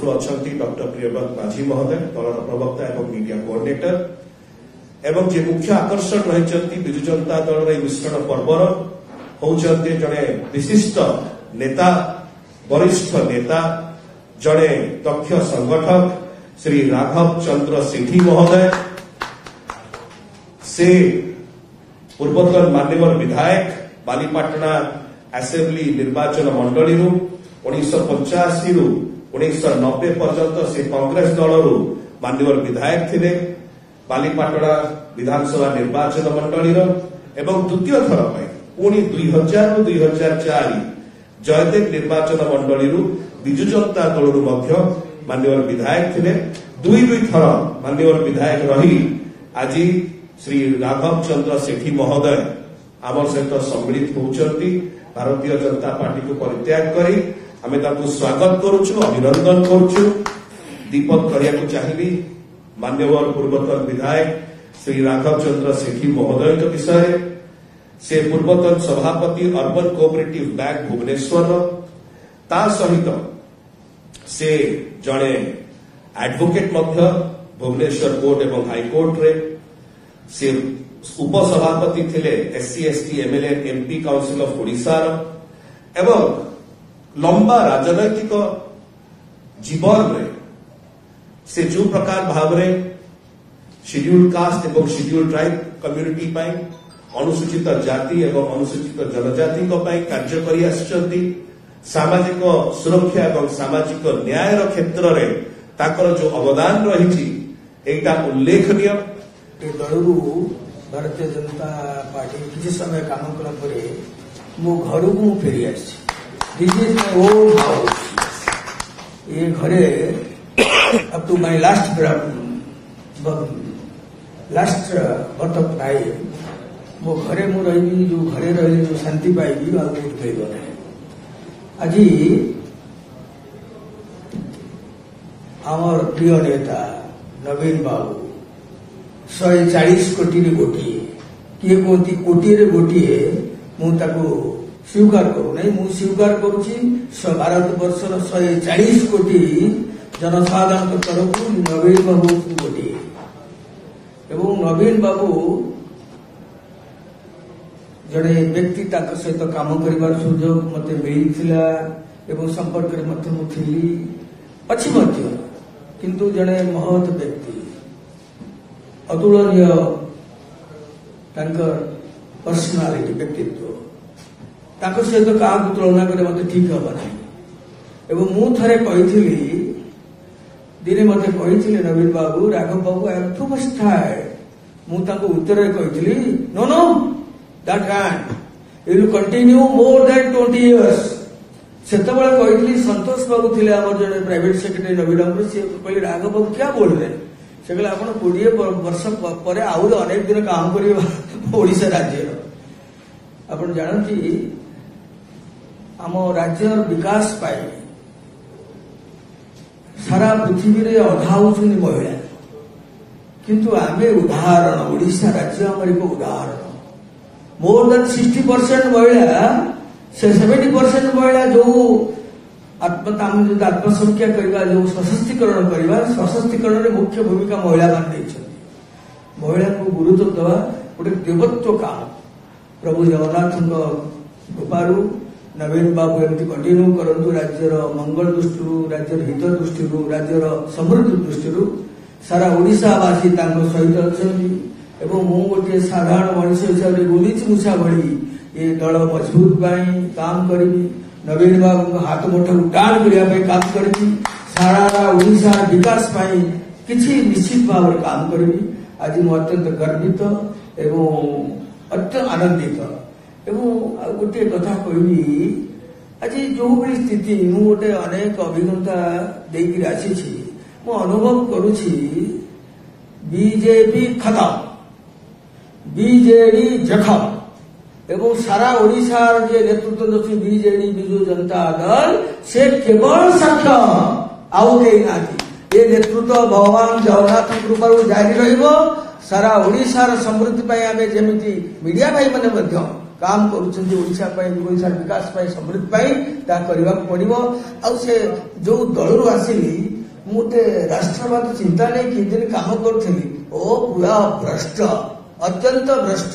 पक्षर अच्छा डॉक्टर प्रियव्रत माझी महोदय दलर प्रवक्ता एवं मीडिया कोऑर्डिनेटर एवं जे मुख्य आकर्षण रही विजु जनता दल मिश्रण पर्वर होते जड़े विशिष्ट नेता वरिष्ठ नेता जड़े दक्ष संगठक श्री राघव चंद्र सेठी महोदय से पूर्वतन मान्यवर विधायक बालीपाटना असेंबली निर्वाचन मंडली 1985 रु 1990 पर्यंत से कांग्रेस दल मान्यवर विधायक थे बालीपाटना विधानसभा निर्वाचन मंडली एवं द्वितीय थर पुणी 2000 रु 2004 जयदेव निर्वाचन मंडली विजु जनता दल मान्यवर विधायक थे दुई थर मान्यवर विधायक रही आज श्री राघव चंद्र सेठी महोदय आम सहित सम्मिलित होती भारतीय जनता पार्टी को परित्याग करी आमे ताकू स्वागत करुचु अभिनंदन करुचु दीपक करिया को चाहिए मान्यवर पूर्वतन विधायक श्री राघव चंद्र सेठी महोदय के विषय से पूर्वतन सभापति अर्बन कोऑपरेटिव बैंक भुवनेश्वर ता सहित से जड़े एडवोकेट भुवनेश्वर कोर्ट एवं हाईकोर्ट रे से उपसभापति थे SC ST MLA MP council of Odisha एवं लंबा राजनैतिक जीवन में से जो प्रकार भाव शेड्यूल कास्ट एवं शेड्यूल ट्राइब कम्युनिटी अनुसूचित जाति एवं अनुसूचित जनजाति कार्य कर सामाजिक सुरक्षा एवं सामाजिक न्याय क्षेत्र में ताकर जो अवदान रही उल्लेखनीय दलू भारतीय जनता पार्टी किसी समय काम कला मो घर को फेरी this is my own house ये घरे up to my last birth time मो घरे मु रही जो घरे रही जो शांति पाइबी आज आमर प्रिय नेता नवीन बाबू 140 कोटी गोटे किए कहती कोटी गोटे मुझे स्वीकार करू ना मु स्वीकार करुच्ची भारत वर्षर 140 कोटी जनसाधारण तरफ नवीन बाबू गोटे एवं नवीन बाबू जड़े व्यक्ति सहित काम कर सुजोग मत मिलता एवं संपर्क अच्छी किंतु जड़े महत व्यक्ति अतुलनीय पर्सनालिटी व्यक्तित्व सहित क्या तुलना करे मत ठीक हम ना एवं मु थे कही दिने मत कही Naveen babu Raghav babu I am too much tired मुझे उत्तर कही no no that can you will continue more than 20 years से कही संतोष बाबू थे जो प्राइवेट सेक्रेटरी नवीन बाबू सी कहले राघव बाबू क्या बोल रहे से कहले आप 20 वर्ष पर आहुरी अनेक दिन काम कर ओडिशा राज्य आप जानती आम राज्य विकास पाई सारा पृथ्वी रे अधा होचुनी महिला किंतु आमे उदाहरण ओडिशा राज्य आम एक उदाहरण मोर देन 60% महिला से 70% महिला जो आत्मसंख्या करवा जो सशक्तिकरण करवा सशक्तिकरण में मुख्य भूमिका महिला मान महिला को गुरुत्व दवा गोटे देवत्व काम प्रभु जगन्नाथ कृपारू नवीन बाबू एमती कंटिन्यू करंतु राज्यर मंगल दृष्टि राज्यर हित दृष्टि राज्यर समृद्धि दृष्टि सारा ओडिशावासी सहित अच्छा एवं मु गोटे साधारण मनुष्य हिसाब से गोलीच मूछा भली ये दल मजबूत काम करी नवीन बाबू हाथ मुठा टाण करने काम करी सारा ओडिशा विकास किसी निश्चित भाव में काम करी आज मु अत्यंत गर्वित एवं अत्यंत आनंदित एवं गोटे कथा कहबी आज जो भी स्थिति मु गोटे अनेक अभिज्ञता देकर आसी मु अनुभव करुछि बीजेपी खत्म बीजेडी जखम एवं सारा ओडिशार जे नेतृत्व नथि बीजेडी बिजु जनता दल से केवल सक्षम आउ कहीं ना ये नेतृत्व भगवान जगन्नाथ कृपारू जारी रहिबो सारा ओडिशार समृद्धि पाई आमे जेमिति मीडिया भाई माने काम करुछन्ति ओडिशा विकास समृद्धि ता करबा पड़िबो आ से जो दलरू आसिली ମୁଁ ଗୋଟେ ରାଷ୍ଟ୍ରବାଦ ଚିନ୍ତା ନେଇକି ଦିନ କାମ କରୁଥିଲି ଓ ପୁରା ଭ୍ରଷ୍ଟ, ଅତ୍ୟନ୍ତ ଭ୍ରଷ୍ଟ।